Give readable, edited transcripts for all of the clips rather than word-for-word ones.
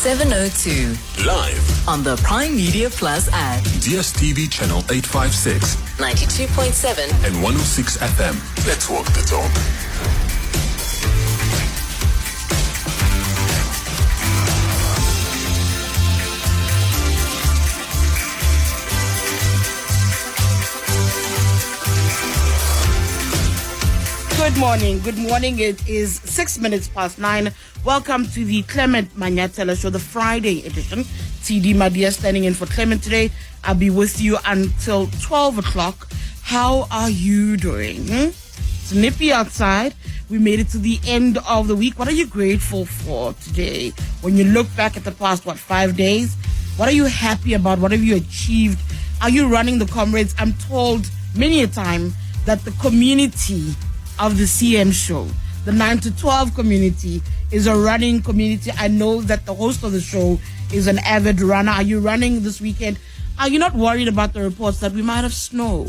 7:02. Live on the Prime Media Plus app. DSTV channel 856, 92.7 and 106 FM. Let's walk the talk. Good morning. Good morning. It is 6 minutes past 9. Welcome to the Clement Manyathela Show, the Friday edition. TD Madia standing in for Clement today. I'll be with you until 12 o'clock. How are you doing? It's nippy outside. We made it to the end of the week. What are you grateful for today? When you look back at the past, 5 days? What are you happy about? What have you achieved? Are you running the comrades? I'm told many a time that the community of the CM show, the 9 to 12 community, is a running community. I know that the host of the show is an avid runner. Are you running this weekend? Are you not worried about the reports that we might have snow?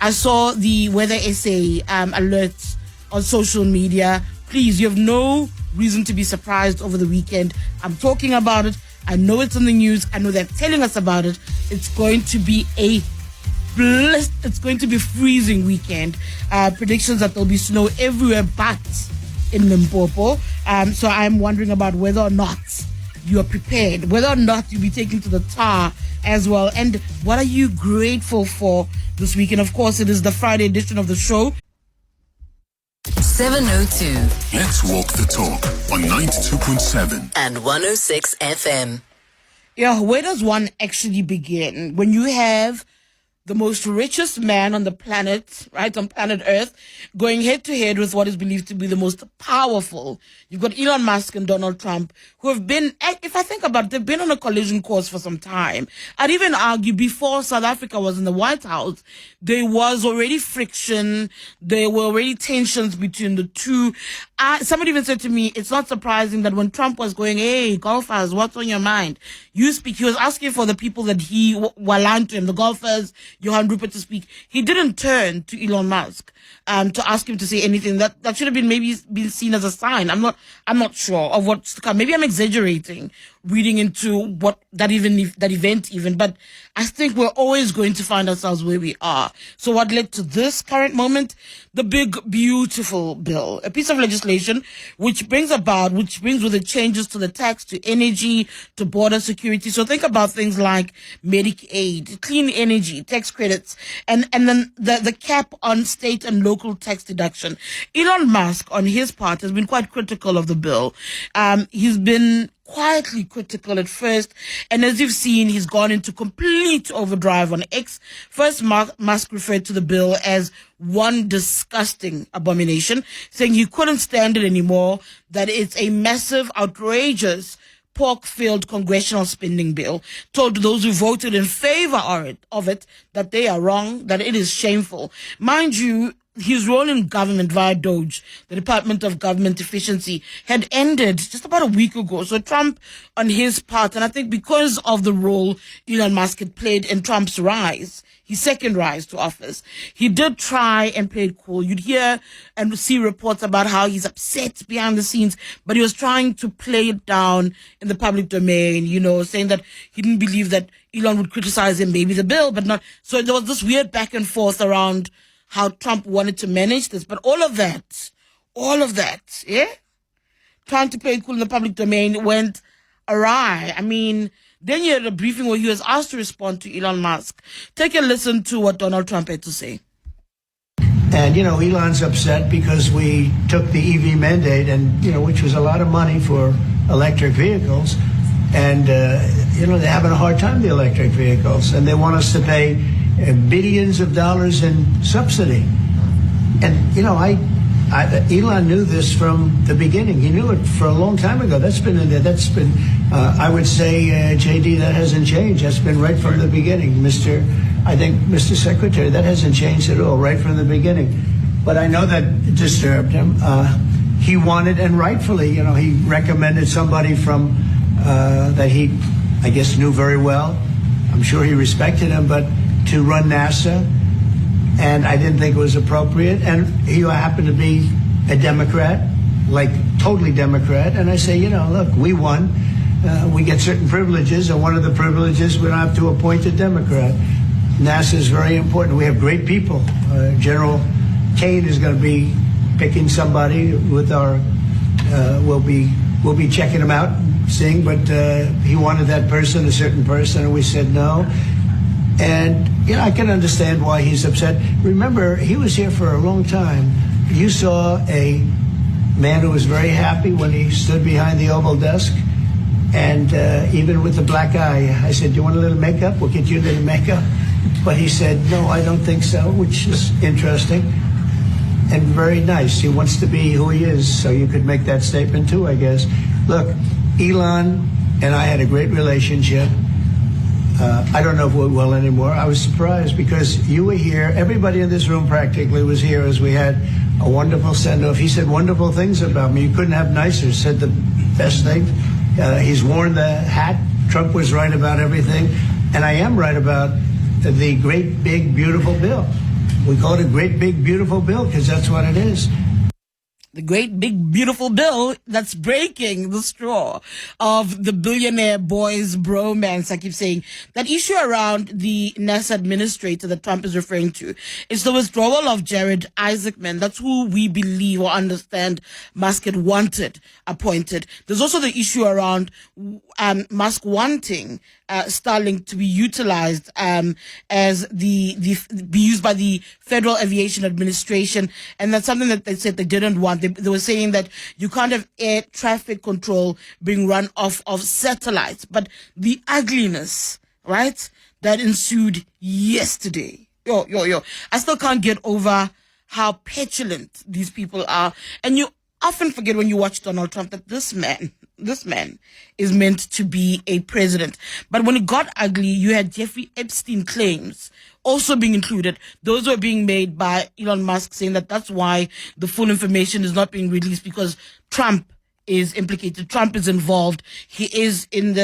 I saw the weather essay alerts on social media. Please, you have no reason to be surprised over the weekend. I'm talking about it. I know it's in the news. I know they're telling us about it. It's going to be it's going to be freezing weekend. Predictions that there'll be snow everywhere but in Limpopo. So I'm wondering about whether or not you are prepared, whether or not you'll be taken to the tar as well. And what are you grateful for this weekend? Of course, it is the Friday edition of the show. 7:02. Let's walk the talk on 92.7 and 106 FM. Yeah, where does one actually begin when you have the most richest man on the planet, right, on planet Earth, going head to head with what is believed to be the most powerful? You've got Elon Musk and Donald Trump, who have been, if I think about it, they've been on a collision course for some time. I'd even argue before South Africa was in the White House, there was already friction, there were already tensions between the two. Somebody even said to me, it's not surprising that when Trump was going, hey, golfers, what's on your mind? You speak. He was asking for the people that he were aligned to him, the golfers, Johan Rupert, to speak. He didn't turn to Elon Musk to ask him to say anything. That should have been maybe been seen as a sign. I'm not sure of what's to come. Maybe I'm exaggerating, reading into what that event even. But I think we're always going to find ourselves where we are. So what led to this current moment? The big, beautiful bill, a piece of legislation which brings with it changes to the tax, to energy, to border security. So think about things like Medicaid, clean energy, tax credits, and then the cap on state and local tax deduction. Elon Musk, on his part, has been quite critical of the bill. He's been quietly critical at first, and as you've seen, he's gone into complete overdrive on X. First, Musk referred to the bill as one disgusting abomination, saying he couldn't stand it anymore, that it's a massive, outrageous, pork-filled congressional spending bill, told those who voted in favor of it that they are wrong, that it is shameful. Mind you, his role in government via DOGE, the Department of Government Efficiency, had ended just about a week ago. So Trump, on his part, and I think because of the role Elon Musk had played in Trump's rise, his second rise to office, he did try and play it cool. You'd hear and see reports about how he's upset behind the scenes, but he was trying to play it down in the public domain, saying that he didn't believe that Elon would criticize him, maybe the bill, but not. So there was this weird back and forth around how Trump wanted to manage this. But all of that, trying to play it cool in the public domain went awry. I mean, then you had a briefing where he was asked to respond to Elon Musk. Take a listen to what Donald Trump had to say. And, Elon's upset because we took the EV mandate and, which was a lot of money for electric vehicles. And, they're having a hard time, the electric vehicles. And they want us to pay billions of dollars in subsidy. And, Elon knew this from the beginning. He knew it for a long time ago. That's been in there. That's been, I would say, JD, that hasn't changed. That's been right from the beginning. Mr. Secretary, that hasn't changed at all, right from the beginning. But I know that disturbed him. He wanted, and rightfully, he recommended somebody from, that he, I guess, knew very well. I'm sure he respected him, but to run NASA, and I didn't think it was appropriate. And he happened to be a Democrat, like totally Democrat. And I say, look, we won. we get certain privileges, and one of the privileges we don't have to appoint a Democrat. NASA is very important. We have great people. General Kane is going to be picking somebody with our. We'll be checking him out, seeing. But he wanted that person, a certain person, and we said no. And I can understand why he's upset. Remember, he was here for a long time. You saw a man who was very happy when he stood behind the Oval desk. And even with the black eye, I said, "Do you want a little makeup? We'll get you a little makeup." But he said, "No, I don't think so," which is interesting and very nice. He wants to be who he is, so you could make that statement too, I guess. Look, Elon and I had a great relationship. I don't know if we will anymore. I was surprised because you were here. Everybody in this room practically was here as we had a wonderful send-off. He said wonderful things about me. You couldn't have nicer. Said the best thing. He's worn the hat. Trump was right about everything. And I am right about the great, big, beautiful bill. We call it a great, big, beautiful bill because that's what it is. The great big beautiful bill that's breaking the straw of the billionaire boys bromance. I keep saying that issue around the NASA administrator that Trump is referring to is the withdrawal of Jared Isaacman. That's who we believe or understand Musk had wanted appointed. There's also the issue around Musk wanting Starlink to be utilized as be used by the Federal Aviation Administration, and that's something that they said they didn't want. They were saying that you can't have air traffic control being run off of satellites. But the ugliness, right, that ensued yesterday. I still can't get over how petulant these people are. And you often forget when you watch Donald Trump that this man is meant to be a president. But when it got ugly, you had Jeffrey Epstein claims also being included. Those were being made by Elon Musk, saying that that's why the full information is not being released, because Trump is implicated. Trump is involved. He is in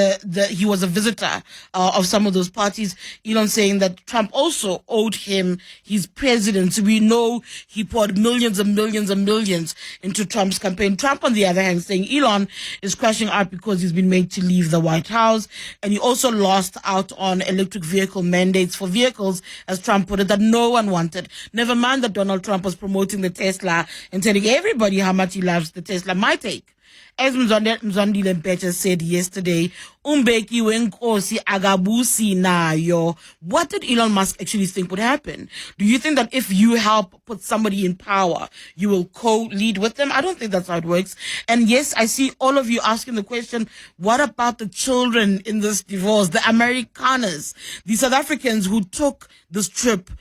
he was a visitor of some of those parties. Elon saying that Trump also owed him his presidency. We know he poured millions and millions and millions into Trump's campaign. Trump, on the other hand, saying Elon is crashing out because he's been made to leave the White House. And he also lost out on electric vehicle mandates for vehicles, as Trump put it, that no one wanted. Never mind that Donald Trump was promoting the Tesla and telling everybody how much he loves the Tesla. My take, as Mzondile Mpecha said yesterday, umbeki wenkosi agabusi nayo. What did Elon Musk actually think would happen? Do you think that if you help put somebody in power, you will co-lead with them? I don't think that's how it works. And yes, I see all of you asking the question, what about the children in this divorce, the Amerikaners, the South Africans who took this trip,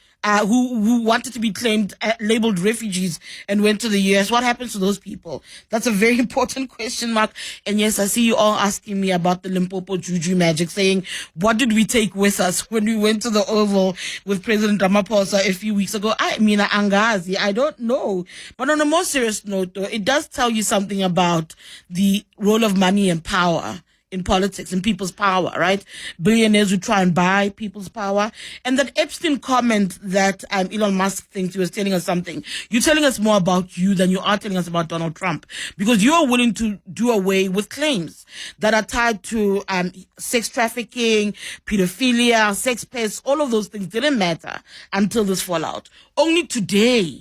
who wanted to be claimed, labeled refugees and went to the US? What happens to those people? That's a very important question mark. And yes, I see you all asking me about the Limpopo Juju magic, saying, what did we take with us when we went to the Oval with President Ramaphosa a few weeks ago? I mean, Angazi, I don't know. But on a more serious note, though, it does tell you something about the role of money and power in politics and people's power, right? Billionaires who try and buy people's power. And that Epstein comment that Elon Musk thinks he was telling us something. You're telling us more about you than you are telling us about Donald Trump, because you are willing to do away with claims that are tied to sex trafficking, pedophilia, sex pests. All of those things didn't matter until this fallout. Only today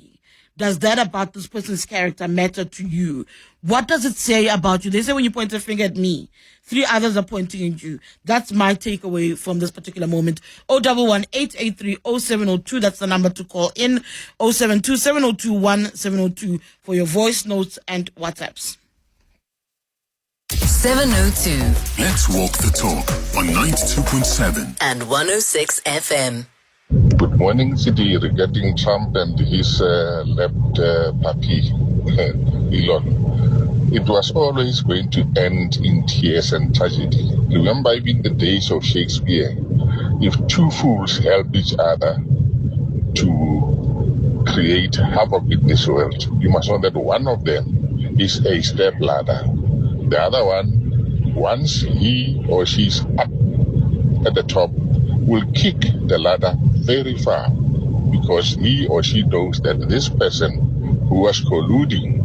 does that about this person's character matter to you. What does it say about you? They say when you point a finger at me, 3 others are pointing at you. That's my takeaway from this particular moment. 011-883-0702. That's the number to call in. 072-702-1702 for your voice notes and WhatsApps. 702 Let's walk the talk on 92.7 and 106 FM. Good morning, City, regarding Trump and his left puppy, Elon. It was always going to end in tears and tragedy. Remember, even the days of Shakespeare, if two fools help each other to create havoc in this world, you must know that one of them is a step ladder. The other one, once he or she's up at the top, will kick the ladder very far, because he or she knows that this person who was colluding,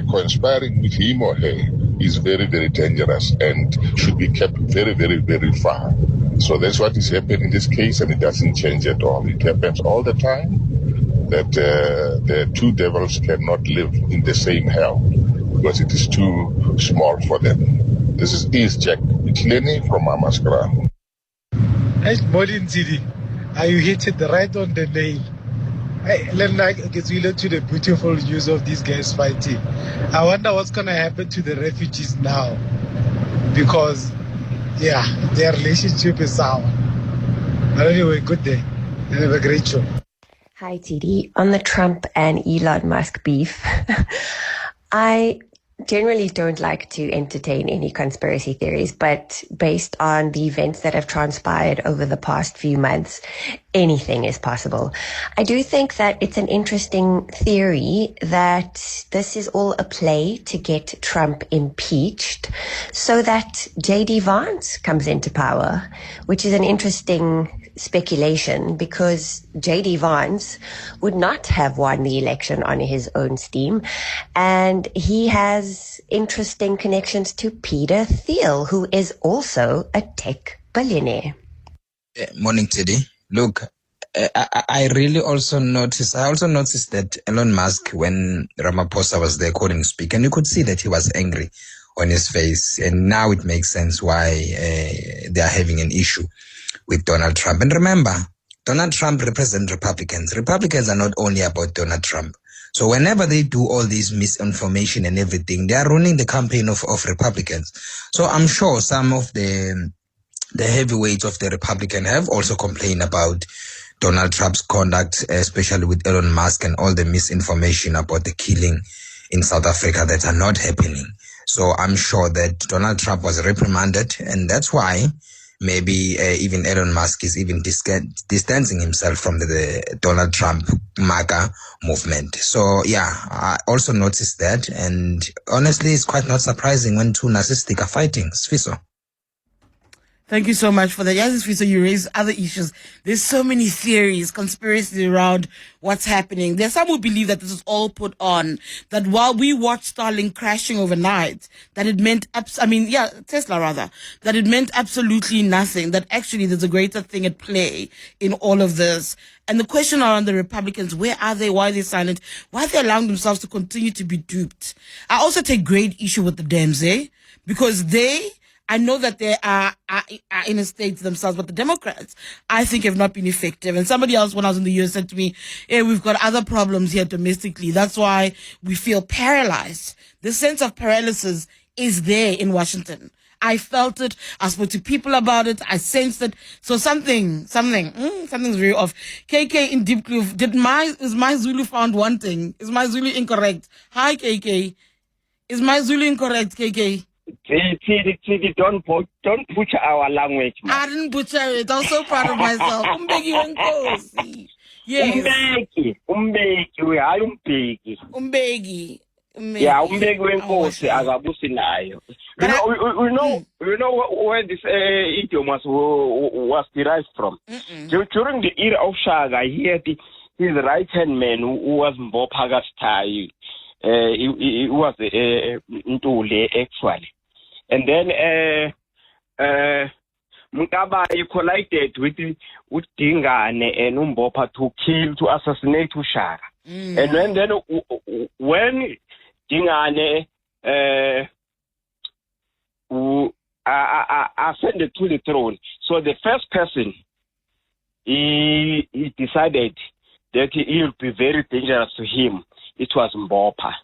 conspiring with him or her, is very, very dangerous and should be kept very, very, very far. So that's what is happening in this case, and it doesn't change at all. It happens all the time that the two devils cannot live in the same hell because it is too small for them. This is East Jack Lenny from Amaskara. Nice morning, Zidi. You hit it right on the nail. Let's get to the beautiful news of these guys fighting. I wonder what's going to happen to the refugees now. Because, yeah, their relationship is sour. But anyway, good day. And have a great show. Hi, TD. On the Trump and Elon Musk beef, I generally don't like to entertain any conspiracy theories, but based on the events that have transpired over the past few months, anything is possible. I do think that it's an interesting theory that this is all a play to get Trump impeached so that J.D. Vance comes into power, which is an interesting speculation because J.D. Vance would not have won the election on his own steam, and he has interesting connections to Peter Thiel, who is also a tech billionaire. Morning, Teddy. Look, I also noticed that Elon Musk, when Ramaphosa was there calling speak, and you could see that he was angry on his face, and now it makes sense why they are having an issue with Donald Trump. And remember, Donald Trump represents Republicans. Republicans are not only about Donald Trump. So whenever they do all this misinformation and everything, they are running the campaign of Republicans. So I'm sure some of the heavyweights of the Republican have also complained about Donald Trump's conduct, especially with Elon Musk and all the misinformation about the killing in South Africa that are not happening. So I'm sure that Donald Trump was reprimanded, and that's why maybe even Elon Musk is even distancing himself from the Donald Trump MAGA movement. So yeah, I also noticed that, and honestly, it's quite not surprising when two narcissistic are fighting. Sfiso. Thank you so much for that. Yes, so you raise other issues. There's so many theories, conspiracies around what's happening. There's some who believe that this is all put on, that while we watched Starlink crashing overnight, that it meant, Tesla rather, that it meant absolutely nothing, that actually there's a greater thing at play in all of this. And the question around the Republicans, where are they? Why are they silent? Why are they allowing themselves to continue to be duped? I also take great issue with the Dems, because I know that they are in a state themselves, but the Democrats, I think, have not been effective. And somebody else, when I was in the US, said to me, hey, we've got other problems here domestically. That's why we feel paralyzed. The sense of paralysis is there in Washington. I felt it. I spoke to people about it. I sensed it. So something's very off. KK in Deep Kloof, is my Zulu found wanting? Is my Zulu incorrect? Hi, KK. Is my Zulu incorrect, KK? Don't butcher our language, man. I didn't butcher it. I'm so proud of myself. Umbeki wenkosi. Yes. Umbeki. Yeah, umbeki wenkosi akabusi nayo. You know where this idiom was derived from. During the era of Shaka, he had his right-hand man who was Mbopha Kastai. He was Ntule actually. And then Mkaba collided with Dingane and Mbopha to assassinate Ushaka. And then when Dingane ascended to the throne, so the first person he decided that he would be very dangerous to him. It was Mbopha.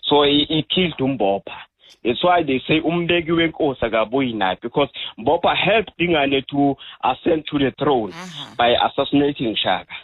So he killed Mbopha. That's why they say Umbegi Wenkosi akabuyi, because Mbopha helped Dingane to ascend to the throne by assassinating Shaka.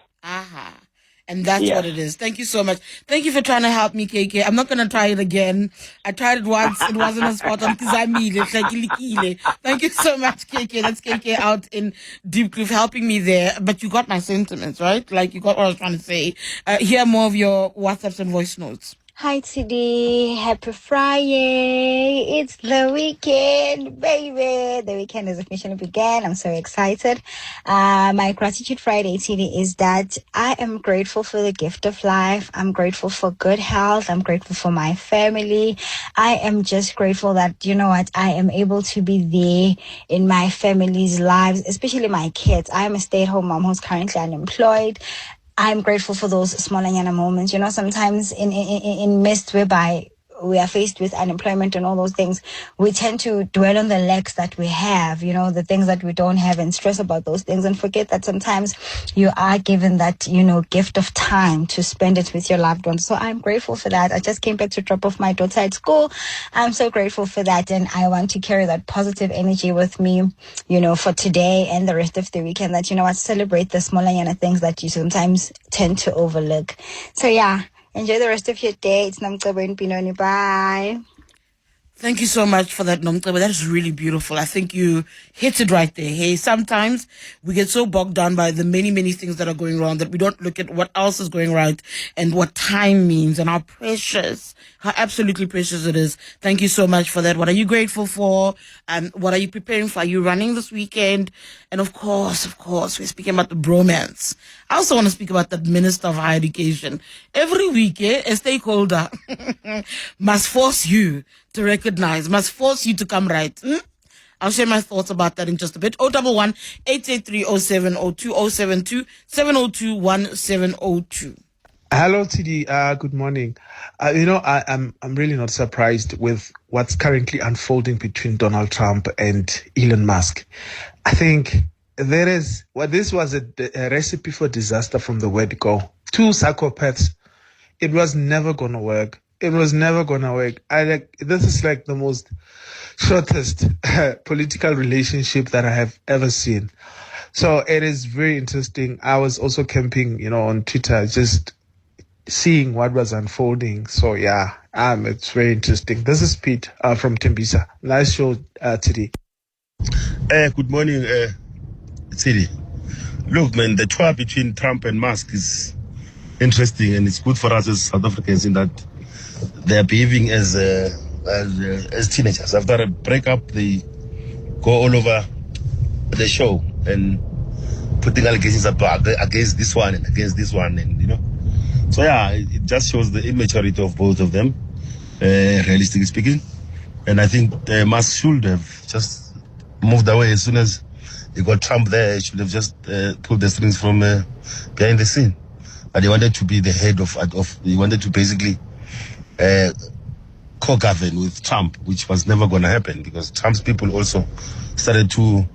And that's what it is. Thank you so much. Thank you for trying to help me, KK. I'm not going to try it again. I tried it once. It wasn't a spot on Kizamile. Thank you so much, KK. That's KK out in Deep Kloof helping me there. But you got my sentiments, right? Like, you got what I was trying to say. Hear more of your WhatsApps and voice notes. Hi, TD. Happy Friday. It's the weekend, baby. The weekend has officially begun. I'm so excited. My gratitude Friday, TD, is that I am grateful for the gift of life. I'm grateful for good health. I'm grateful for my family. I am just grateful that, you know what, I am able to be there in my family's lives, especially my kids. I am a stay-at-home mom who's currently unemployed. I'm grateful for those small moments. You know, sometimes in midst whereby we are faced with unemployment and all those things, we tend to dwell on the lacks that we have, you know, the things that we don't have, and stress about those things, and forget that sometimes you are given that, you know, gift of time to spend it with your loved ones. So I'm grateful for that. I just came back to drop off my daughter at school. I'm so grateful for that, and I want to carry that positive energy with me, you know, for today and the rest of the weekend, that, you know what, celebrate the smaller things that you sometimes tend to overlook. So yeah, enjoy the rest of your day. It's Namcebo and Pinoni. Bye. Thank you so much for that, Nomcebo. That is really beautiful. I think you hit it right there. Hey, sometimes we get so bogged down by the many, many things that are going wrong that we don't look at what else is going right and what time means and how absolutely precious it is. Thank you so much for that. What are you grateful for? What are you preparing for? Are you running this weekend? And of course, we're speaking about the bromance. I also want to speak about the Minister of Higher Education. Every week, a stakeholder must force you to recognize, must force you to come right. I'll share my thoughts about that in just a bit. 011 883 0702 072 702 1702. Hello, TD. Good morning. I'm really not surprised with what's currently unfolding between Donald Trump and Elon Musk. I think this was a recipe for disaster from the word go. Two psychopaths. It was never gonna work. This is like the most shortest political relationship that I have ever seen. So it is very interesting. I was also camping, on Twitter, just seeing what was unfolding. So yeah, it's very interesting. This is Pete from Tembisa. Nice show today. Good morning, Tidi. Look, man, the tour between Trump and Musk is interesting, and it's good for us as South Africans in that they're behaving as teenagers. After a breakup, they go all over the show and putting allegations against this one and against this one, and So yeah, it just shows the immaturity of both of them, realistically speaking. And I think Musk should have just moved away as soon as he got Trump there. He should have just pulled the strings from behind the scene. But he wanted to be the head he wanted to basically co-govern with Trump, which was never going to happen because Trump's people also started to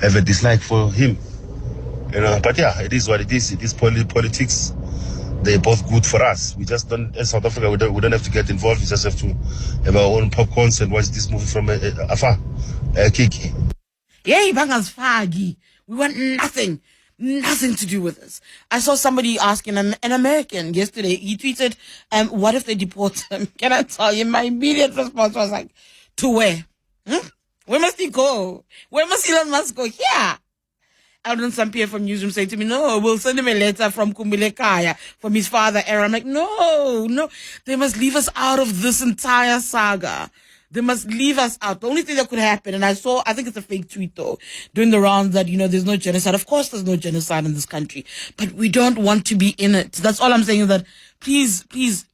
have a dislike for him. But yeah, it is what it is. It is politics. They're both good for us. We just don't, in South Africa, we don't have to get involved. We just have to have our own popcorns and watch this movie from afar. Kiki. Yay, bangas fagi. We want nothing to do with this. I saw somebody asking an American yesterday. He tweeted, what if they deport him? Can I tell you? My immediate response was like, to where? Where must he go? Where must Elon Musk go? Here. Eldon Sampier from Newsroom saying to me, no, we'll send him a letter from Kumbilekaya, from his father, Aaron. I'm like, no, they must leave us out of this entire saga. They must leave us out. The only thing that could happen, and I think it's a fake tweet though, doing the rounds that, there's no genocide. Of course there's no genocide in this country, but we don't want to be in it. That's all I'm saying, is that please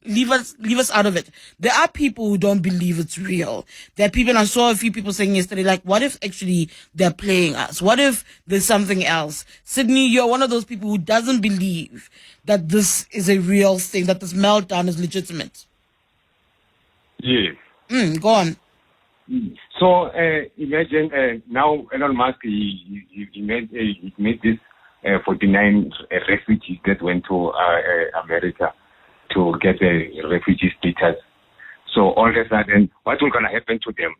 leave us out of it. There are people who don't believe it's real. There are people, and I saw a few people saying yesterday, like, what if actually they're playing us? What if there's something else? Sydney, you're one of those people who doesn't believe that this is a real thing, that this meltdown is legitimate. Yeah. Go on. So imagine now Elon Musk he made this 49 refugees that went to America to get a refugee status. So all of a sudden, what will gonna happen to them?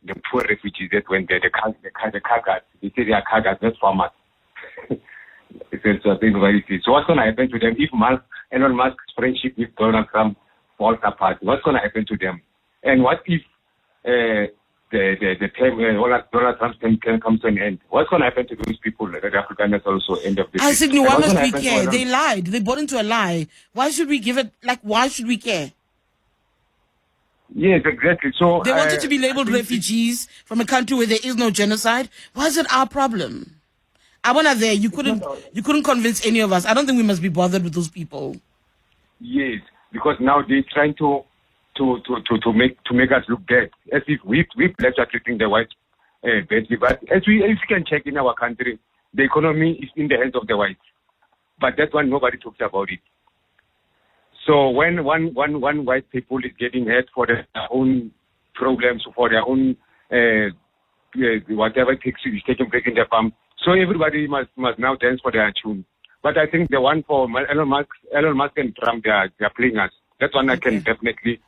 The poor refugees that went there, the cargats. They say they are cargats, not farmers. So what's gonna happen to them if Elon Musk's friendship with Donald Trump falls apart? What's gonna happen to them? And what if the term Donald Trump's term comes to an end? What's going to happen to those people, the Afrikaners also end of this? I said, why must we care? They lied. They bought into a lie. Why should we give it, why should we care? Yes, exactly. So they wanted to be labeled refugees from a country where there is no genocide. Why is it our problem? I wanna there. You couldn't convince any of us. I don't think we must be bothered with those people. Yes, because now they're trying to make us look bad, as if we blacks are treating the whites badly. But as you can check in our country, the economy is in the hands of the whites. But that one, nobody talks about it. So when one white people is getting hurt for their own problems, for their own whatever takes is taking place in their farm, so everybody must now dance for their tune. But I think the one for Elon Musk and Trump, they are playing us. That one I can definitely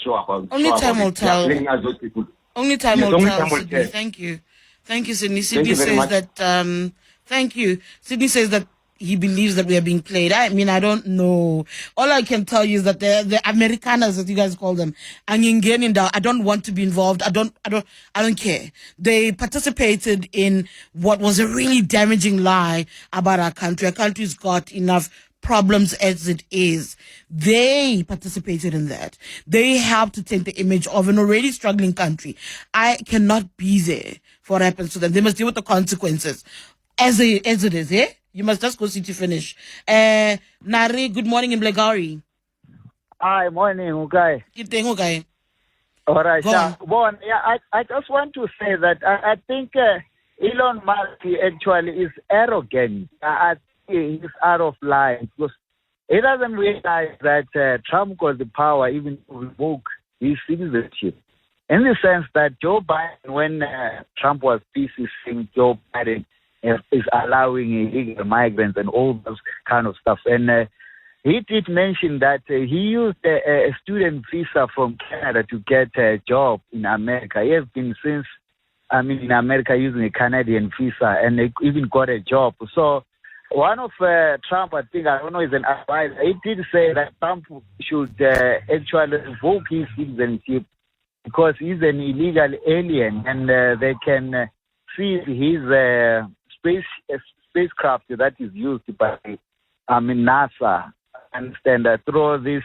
show about. Only time will tell. They are playing us, those people. Only time Yes, will only tell. time will Sydney. tell. Thank you, Sydney. Thank you Sydney very says much. that. Thank you. Sydney says that he believes that we are being played. I mean, I don't know. All I can tell you is that the Americanas, as you guys call them, I don't want to be involved. I don't care. They participated in what was a really damaging lie about our country. Our country's got enough problems as it is. They participated in that. They helped to take the image of an already struggling country. I cannot be there for what happens to them. They must deal with the consequences as it is, eh? You must just go see to finish. Nari, good morning in Blegari. Hi, morning, okay. Okay. All right, Go on. Bon, yeah, I just want to say that I think Elon Musk actually is arrogant. I think he's out of line because he doesn't realize that Trump got the power even to revoke his citizenship. In the sense that Joe Biden, when Trump was busy saying Joe Biden is allowing illegal migrants and all those kind of stuff. And he did mention that he used a student visa from Canada to get a job in America. He has been in America using a Canadian visa and he even got a job. So one of Trump, I don't know, is an advisor. He did say that Trump should actually revoke his citizenship because he's an illegal alien and they can see his spacecraft that is used by NASA and through this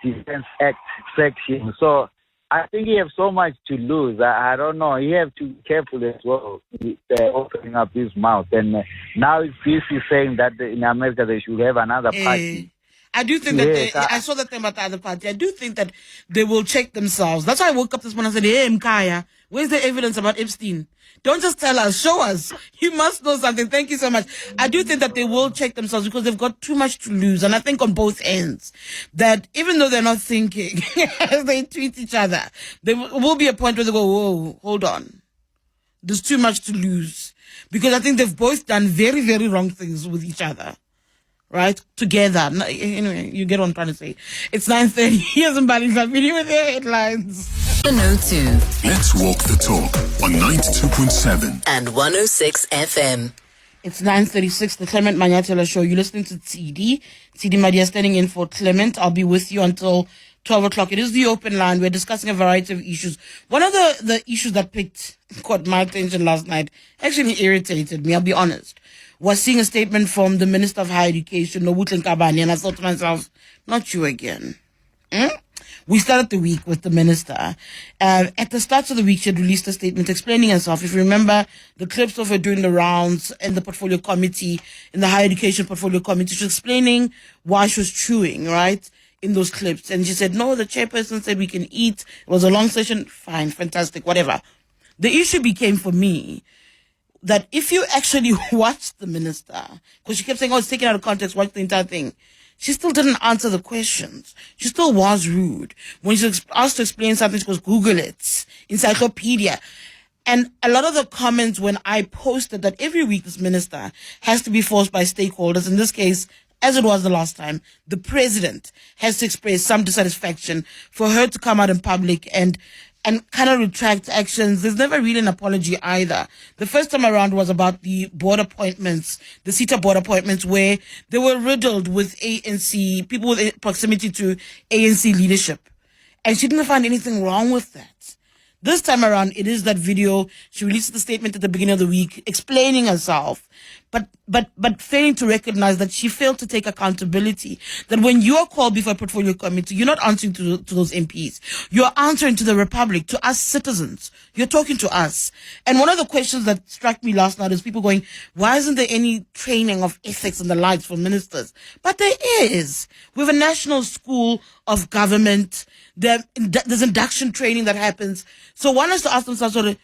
Defense Act section. So I think he has so much to lose. I don't know. He have to be careful as well with opening up his mouth. And now he's busy saying that in America they should have another party. I do think that I saw that thing about the other party. I do think that they will check themselves. That's why I woke up this morning and said, hey, Mkaya, where's the evidence about Epstein? Don't just tell us, show us. You must know something. Thank you so much. I do think that they will check themselves because they've got too much to lose. And I think on both ends that even though they're not thinking as they tweet each other, there will be a point where they go, whoa, hold on. There's too much to lose. Because I think they've both done very, very wrong things with each other. Right? Together. Anyway, you get what I'm trying to say. It's 9:30. Here's Mbali Zabini with their headlines. The No 2 Let's walk the talk on 92.7 and 106 FM. It's 9:36, the Clement Manyathela Show. You're listening to TD Madia standing in for Clement. I'll be with you until 12 o'clock. It is the open line. We're discussing a variety of issues. One of the issues that caught my attention last night, actually irritated me, I'll be honest, was seeing a statement from the Minister of Higher Education, Nobuhle Nkabane, and I thought to myself, not you again. We started the week with the minister. At the start of the week, she had released a statement explaining herself. If you remember the clips of her doing the rounds in the portfolio committee, in the higher education portfolio committee, she was explaining why she was chewing, right, in those clips. And she said, no, the chairperson said we can eat. It was a long session. Fine, fantastic, whatever. The issue became for me that if you actually watched the minister, because she kept saying, oh, it's taken out of context, watch the entire thing. She still didn't answer the questions. She still was rude. When she was asked to explain something, she goes, Google it, encyclopedia. And a lot of the comments when I posted that every week this minister has to be forced by stakeholders, in this case, as it was the last time, the president has to express some dissatisfaction for her to come out in public and kind of retract actions. There's never really an apology either. The first time around was about the board appointments, the SETA board appointments, where they were riddled with ANC, people with proximity to ANC leadership. And she didn't find anything wrong with that. This time around, it is that video. She released the statement at the beginning of the week explaining herself. but failing to recognize that she failed to take accountability. That when you are called before a portfolio committee, you're not answering to those MPs. You're answering to the Republic, to us citizens. You're talking to us. And one of the questions that struck me last night is people going, why isn't there any training of ethics and the likes for ministers? But there is. We have a national school of government. There's induction training that happens. So one has to ask themselves sort of,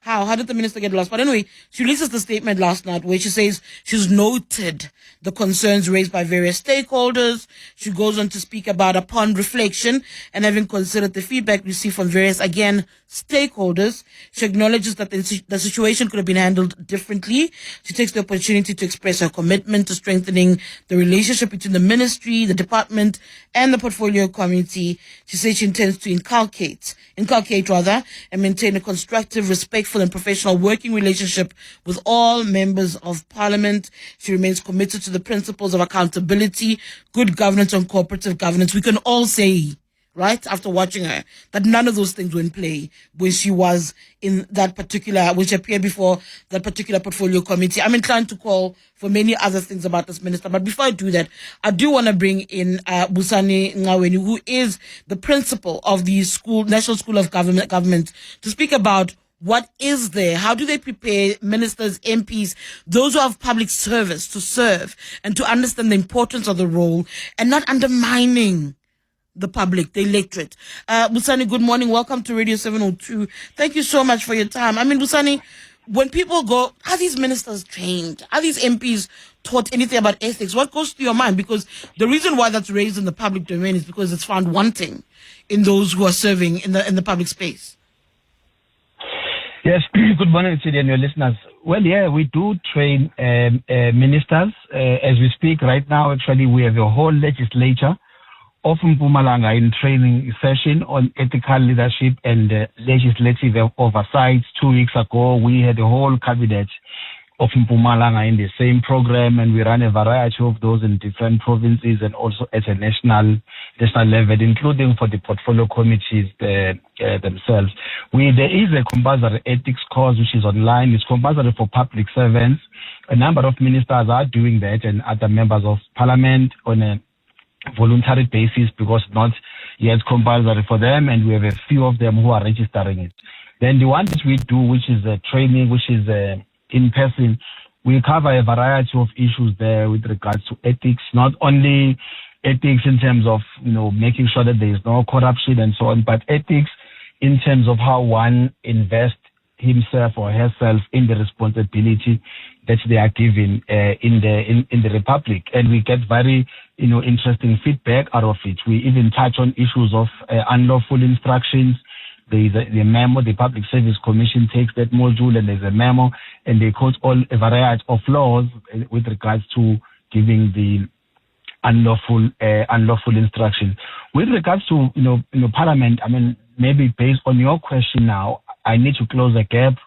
how did the minister get lost? But anyway, she releases the statement last night where she says she's noted the concerns raised by various stakeholders. She goes on to speak about, upon reflection and having considered the feedback received from various, again, stakeholders, she acknowledges that the situation could have been handled differently. She takes the opportunity to express her commitment to strengthening the relationship between the ministry, the department, and the portfolio committee. She says she intends to inculcate and maintain a constructive, respectful, and professional working relationship with all members of parliament. She remains committed to the principles of accountability, good governance, and cooperative governance. We can all say, right, after watching her, that none of those things were in play when she was in that particular, when she appeared before that particular portfolio committee. I'm inclined to call for many other things about this minister. But before I do that, I do want to bring in Busani Ngaweni, who is the principal of the National School of Government, to speak about what is there, how do they prepare ministers, MPs, those who have public service to serve and to understand the importance of the role and not undermining the public, the electorate. Busani, good morning. Welcome to Radio 702. Thank you so much for your time. I mean, Busani, when people go, are these ministers trained? Are these MPs taught anything about ethics? What goes through your mind? Because the reason why that's raised in the public domain is because it's found wanting in those who are serving in the public space. Yes, good morning to you and your listeners. Well, yeah, we do train ministers. As we speak right now, actually, we have a whole legislature of Mpumalanga in training session on ethical leadership and legislative oversight. 2 weeks ago, we had a whole cabinet of Mpumalanga in the same program, and we run a variety of those in different provinces and also at a national level, including for the portfolio committees themselves. There is a compulsory ethics course which is online. It's compulsory for public servants. A number of ministers are doing that, and other members of parliament on a voluntary basis, because not yet compulsory for them, and we have a few of them who are registering it. Then the one that we do, which is training, which is in person, we cover a variety of issues there with regards to ethics, not only ethics in terms of making sure that there is no corruption and so on, but ethics in terms of how one invests himself or herself in the responsibility that they are given in the Republic. And we get very interesting feedback out of it. We even touch on issues of unlawful instructions. There is the memo, the Public Service Commission takes that module, and there's a memo, and they quote a variety of laws with regards to giving the unlawful instruction. With regards to Parliament, I mean, maybe based on your question now, I need to close a gap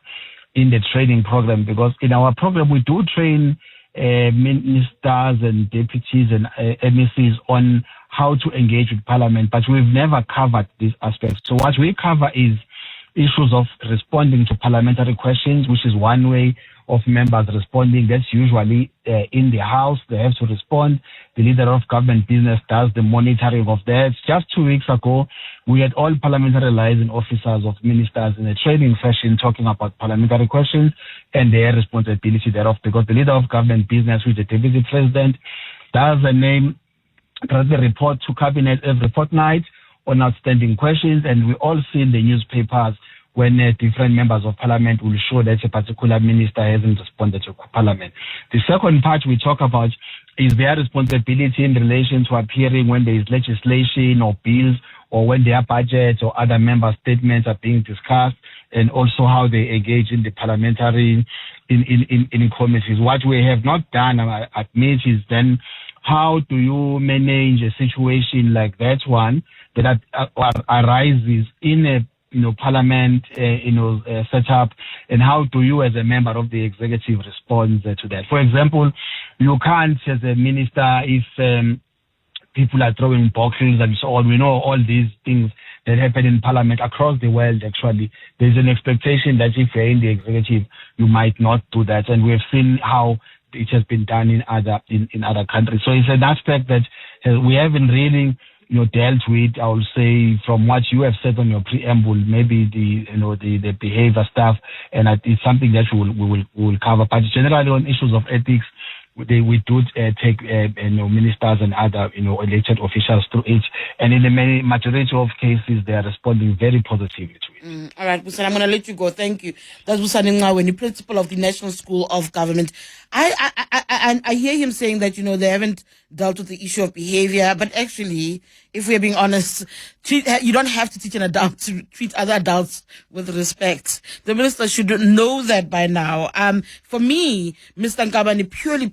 in the training program, because in our program we do train ministers and deputies and MECs on how to engage with Parliament, but we've never covered this aspect. So what we cover is issues of responding to parliamentary questions, which is one way of members responding. That's usually in the House. They have to respond. The leader of government business does the monitoring of that. Just 2 weeks ago, we had all parliamentary liaison officers of ministers in a training session talking about parliamentary questions and their responsibility thereof, because the leader of government business, who is the deputy president, does the report to cabinet every fortnight on outstanding questions, and we all see in the newspapers when different members of parliament will show that a particular minister hasn't responded to parliament. The second part we talk about is their responsibility in relation to appearing when there is legislation or bills, or when their budgets or other member statements are being discussed, and also how they engage in the parliamentary in committees. What we have not done, I admit, is then how do you manage a situation like that one that arises in a parliament setup, and how do you as a member of the executive respond to that? For example, you can't as a minister, if people are throwing boxes and so on. We know all these things that happen in parliament across the world. Actually, there's an expectation that if you're in the executive, you might not do that. And we've seen how it has been done in other countries. So it's an aspect that we haven't really dealt with. I will say, from what you have said on your preamble, maybe the behavior stuff, and it's something that we will cover. But generally on issues of ethics, we do take ministers and other elected officials through it, and in the majority of cases they are responding very positively to it. All right, Busan, I'm going to let you go. Thank you. That's Busan Ngaweni, the principal of the National School of Government. I hear him saying that they haven't dealt with the issue of behavior, but actually, if we're being honest, you don't have to teach an adult to treat other adults with respect. The minister should know that by now. For me, Mr. Nkabani purely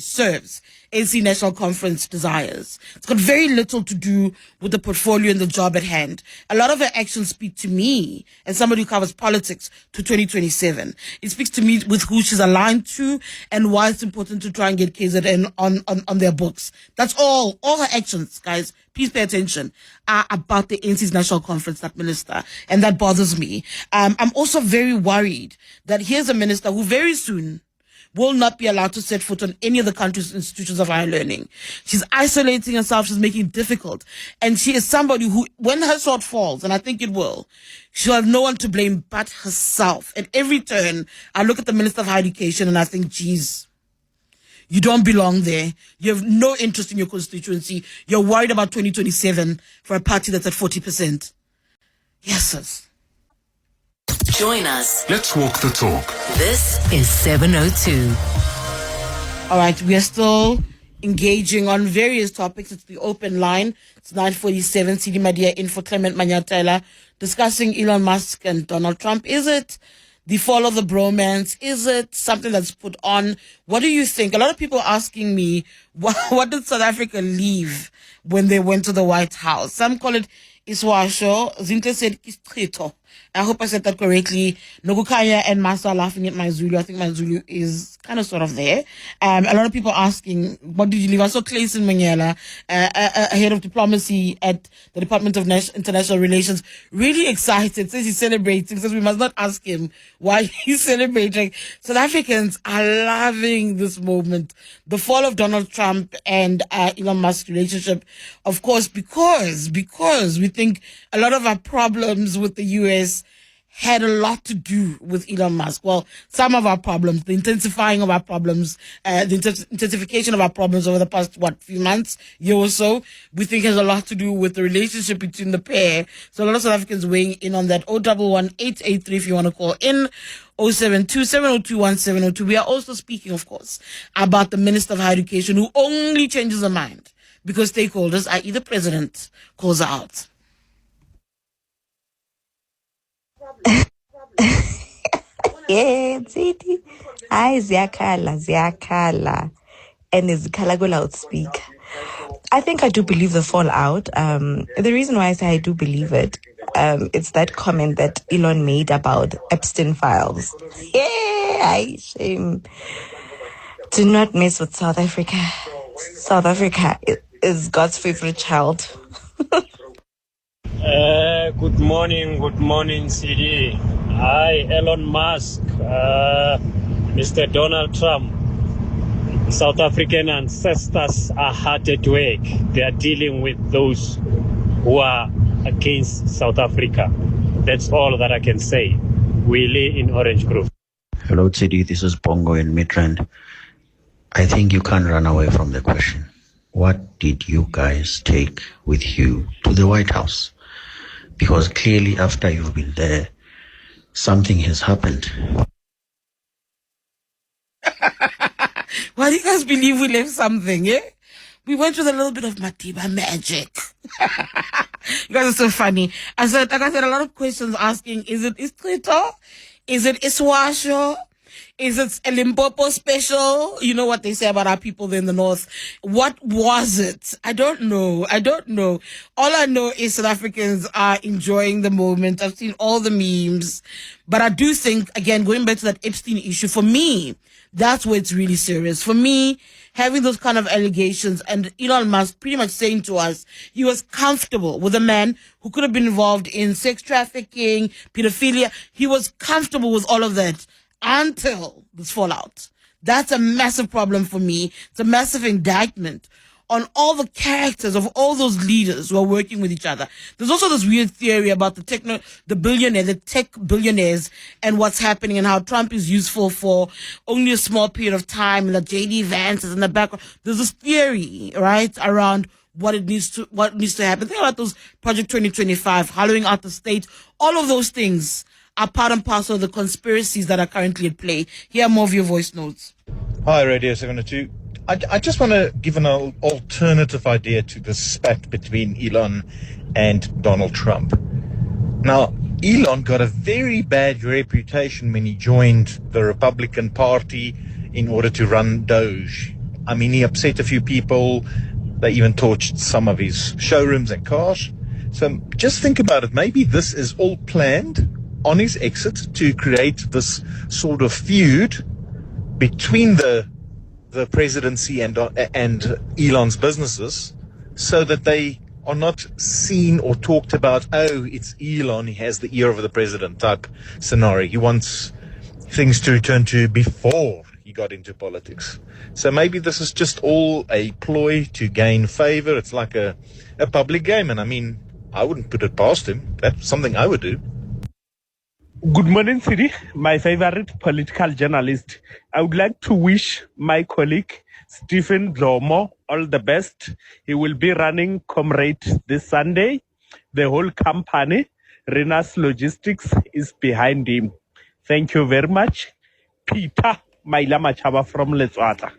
serves AC National Conference desires. It's got very little to do with the portfolio and the job at hand. A lot of her actions speak to me, as somebody who covers politics, to 2027. It speaks to me with who she's aligned to and why it's important to try and get KZN on their books. That's all. All her actions, guys, please pay attention, are about the ANC's National Conference, that minister. And that bothers me. I'm also very worried that here's a minister who very soon will not be allowed to set foot on any of the country's institutions of higher learning. She's isolating herself. She's making it difficult. And she is somebody who, when her sword falls, and I think it will, she'll have no one to blame but herself. At every turn, I look at the Minister of Higher Education and I think, geez, you don't belong there. You have no interest in your constituency. You're worried about 2027 for a party that's at 40%. Yes, sis. Join us. Let's walk the talk. This is 702. All right, we are still engaging on various topics. It's the open line. It's 9:47. CD Madia in for Clement Manyathela, discussing Elon Musk and Donald Trump. Is it the fall of the bromance? Is it something that's put on? What do you think? A lot of people are asking me, what did South Africa leave when they went to the White House? Some call it Iswasho. Zintle said Istrito. I hope I said that correctly. Nogukaya and Masa are laughing at my Zulu. I think my Zulu is kind of sort of there. A lot of people asking, what did you leave? I saw Clement Manyathela, head of diplomacy at the Department of International Relations, really excited. Says he's celebrating. Says we must not ask him why he's celebrating. South Africans are loving this moment. The fall of Donald Trump and Elon Musk's relationship, of course, because we think a lot of our problems with the US had a lot to do with Elon Musk. Well, some of our problems, the intensifying of our problems, the intensification of our problems over the past, few months, year or so, we think has a lot to do with the relationship between the pair. So a lot of South Africans weighing in on that. 011-883 if you want to call in. 072-702-1702. We are also speaking, of course, about the Minister of Higher Education who only changes her mind because stakeholders, i.e. the president, calls her out. Yeah, Ziti. Hi, Ziakala. And izikhala go loudspeaker. I think I do believe the fallout. The reason why I say I do believe it, it's that comment that Elon made about Epstein files. Yeah, shame. Do not mess with South Africa. South Africa is God's favorite child. Good morning, CD. Hi, Elon Musk, Mr. Donald Trump. South African ancestors are hard at work. They are dealing with those who are against South Africa. That's all that I can say. Willie in Orange Grove. Hello, CD. This is Bongo in Midrand. I think you can't run away from the question. What did you guys take with you to the White House? Because clearly after you've been there, something has happened. Why do you guys believe we left something, eh? We went with a little bit of Matiba magic. You guys are so funny. Like I said, a lot of questions asking, is it Istrito? Is it Iswasho? Is it a Limpopo special? You know what they say about our people there in the north. What was it? I don't know. All I know is South Africans are enjoying the moment. I've seen all the memes. But I do think, again, going back to that Epstein issue, for me, that's where it's really serious. For me, having those kind of allegations, and Elon Musk pretty much saying to us he was comfortable with a man who could have been involved in sex trafficking, pedophilia. He was comfortable with all of that until this fallout. That's a massive problem for me. It's a massive indictment on all the characters of all those leaders who are working with each other. There's also this weird theory about the tech billionaires and what's happening and how Trump is useful for only a small period of time and that JD Vance is in the background. There's this theory, right, around what needs to happen. Think about those Project 2025, hollowing out the state. All of those things are part and parcel of the conspiracies that are currently at play. Here are more of your voice notes. Hi, Radio 702. I just want to give an alternative idea to the spat between Elon and Donald Trump. Now, Elon got a very bad reputation when he joined the Republican Party in order to run Doge. I mean, he upset a few people. They even torched some of his showrooms and cars. So just think about it. Maybe this is all planned on his exit to create this sort of feud between the presidency and Elon's businesses, so that they are not seen or talked about. Oh, it's Elon, he has the ear of the president type scenario. He wants things to return to before he got into politics. So maybe this is just all a ploy to gain favor. It's like a public game, and I mean, I wouldn't put it past him. That's something I would do. Good morning, Siri, my favorite political journalist. I would like to wish my colleague, Stephen Dlomo, all the best. He will be running Comrade this Sunday. The whole company, Renas Logistics, is behind him. Thank you very much. Peter Maila Machaba from Letswata.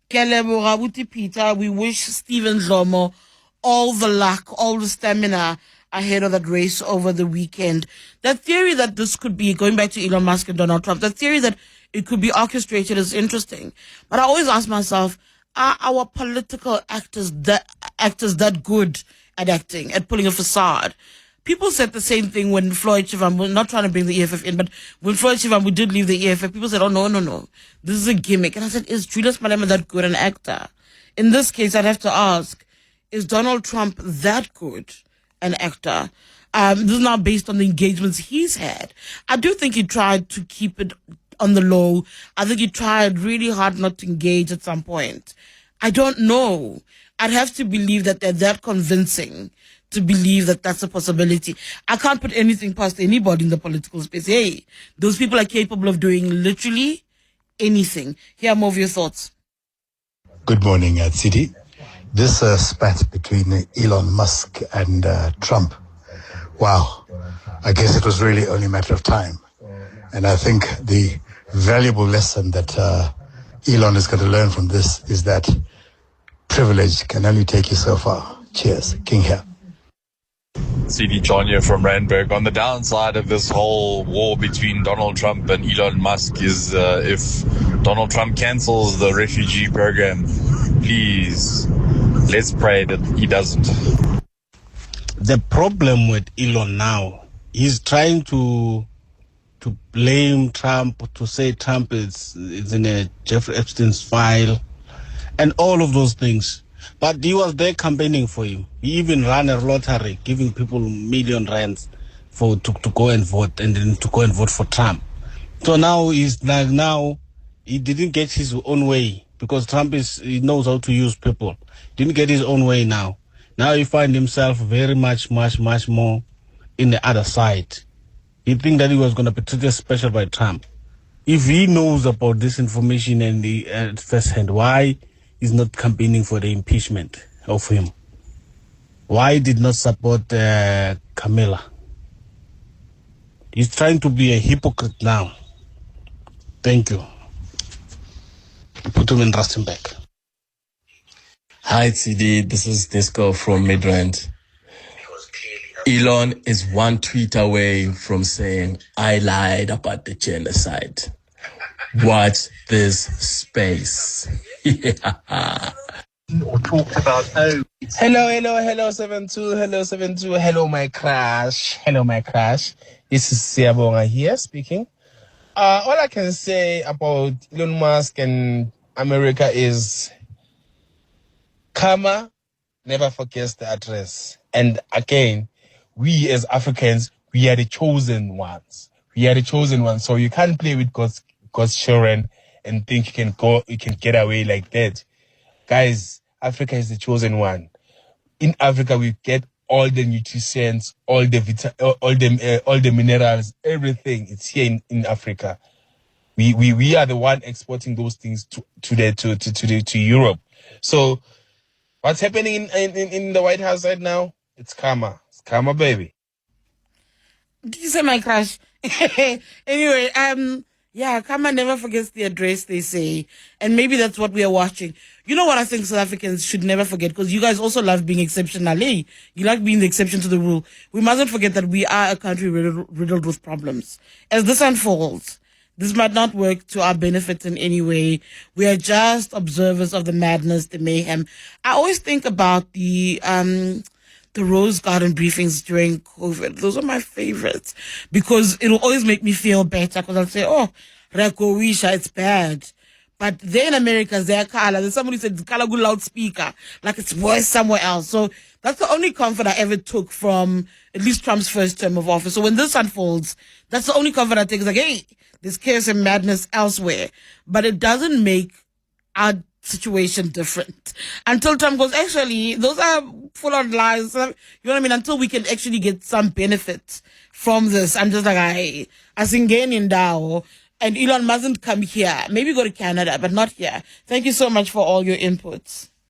Kelebo Peter, we wish Stephen Dlomo all the luck, all the stamina ahead of that race over the weekend. That theory that this could be, going back to Elon Musk and Donald Trump, that theory that it could be orchestrated is interesting. But I always ask myself, are our political actors that good at acting, at pulling a facade? People said the same thing when Floyd Shivambu, not trying to bring the EFF in, but when Floyd Shivambu did leave the EFF, people said, oh, no, this is a gimmick. And I said, is Julius Malema that good an actor? In this case, I'd have to ask, is Donald Trump that good an actor? This is now based on the engagements he's had. I do think he tried to keep it on the low. I think he tried really hard not to engage at some point. I don't know. I'd have to believe that they're that convincing to believe that that's a possibility. I can't put anything past anybody in the political space. Hey, those people are capable of doing literally anything. Here are more of your thoughts. Good morning, City. This spat between Elon Musk and Trump, wow, I guess it was really only a matter of time. And I think the valuable lesson that Elon is going to learn from this is that privilege can only take you so far. Cheers. King here. CD John here from Randburg. On the downside of this whole war between Donald Trump and Elon Musk is if Donald Trump cancels the refugee program, please, let's pray that he doesn't. The problem with Elon now, he's trying to blame Trump, to say Trump is in a Jeffrey Epstein's file, and all of those things. But he was there campaigning for him. He even ran a lottery, giving people million rands to go and vote, and then to go and vote for Trump. So now he's like, now he didn't get his own way, because Trump he knows how to use people. Didn't get his own way now. Now he finds himself very much more in the other side. He think that he was going to be treated special by Trump. If he knows about this information and the first hand, why is not campaigning for the impeachment of him? Why did not support Camilla? He's trying to be a hypocrite now. Thank you. Put him in Rustenburg. Hi, TD. This is Disco from Midrand. Elon is one tweet away from saying, I lied about the genocide. Watch this space. Or talked about, hello 72, hello my crush, this is Siabonga here speaking. All I can say about Elon Musk and America is Karma never forgets the address. And again, we as Africans, we are the chosen ones. We are the chosen ones. So you can't play with God's children and think you can get away like that. Guys, Africa is the chosen one. In Africa, we get all the nutrients, all the minerals, everything. It's here in Africa. We are the one exporting those things to Europe. So what's happening in the White House right now? It's karma. It's karma, baby. Did you say my crush? Anyway, yeah, karma never forgets the address, they say. And maybe that's what we are watching. You know what I think South Africans should never forget? Because you guys also love being exceptional, eh? You like being the exception to the rule. We mustn't forget that we are a country riddled with problems. As this unfolds, this might not work to our benefit in any way. We are just observers of the madness, the mayhem. I always think about the Rose Garden briefings during COVID. Those are my favorites because it'll always make me feel better because I'll say, oh, Rekowisha, it's bad. But there in America, there's somebody said, it's a good loudspeaker, like it's worse somewhere else. So that's the only comfort I ever took from at least Trump's first term of office. So when this unfolds, that's the only comfort I take. It's like, hey, there's chaos and madness elsewhere. But it doesn't make our situation different. Until Trump goes, actually, those are full on lies. You know what I mean? Until we can actually get some benefit from this. I'm just like, I singen in Dao. And Elon mustn't come here. Maybe go to Canada, but not here. Thank you so much for all your inputs.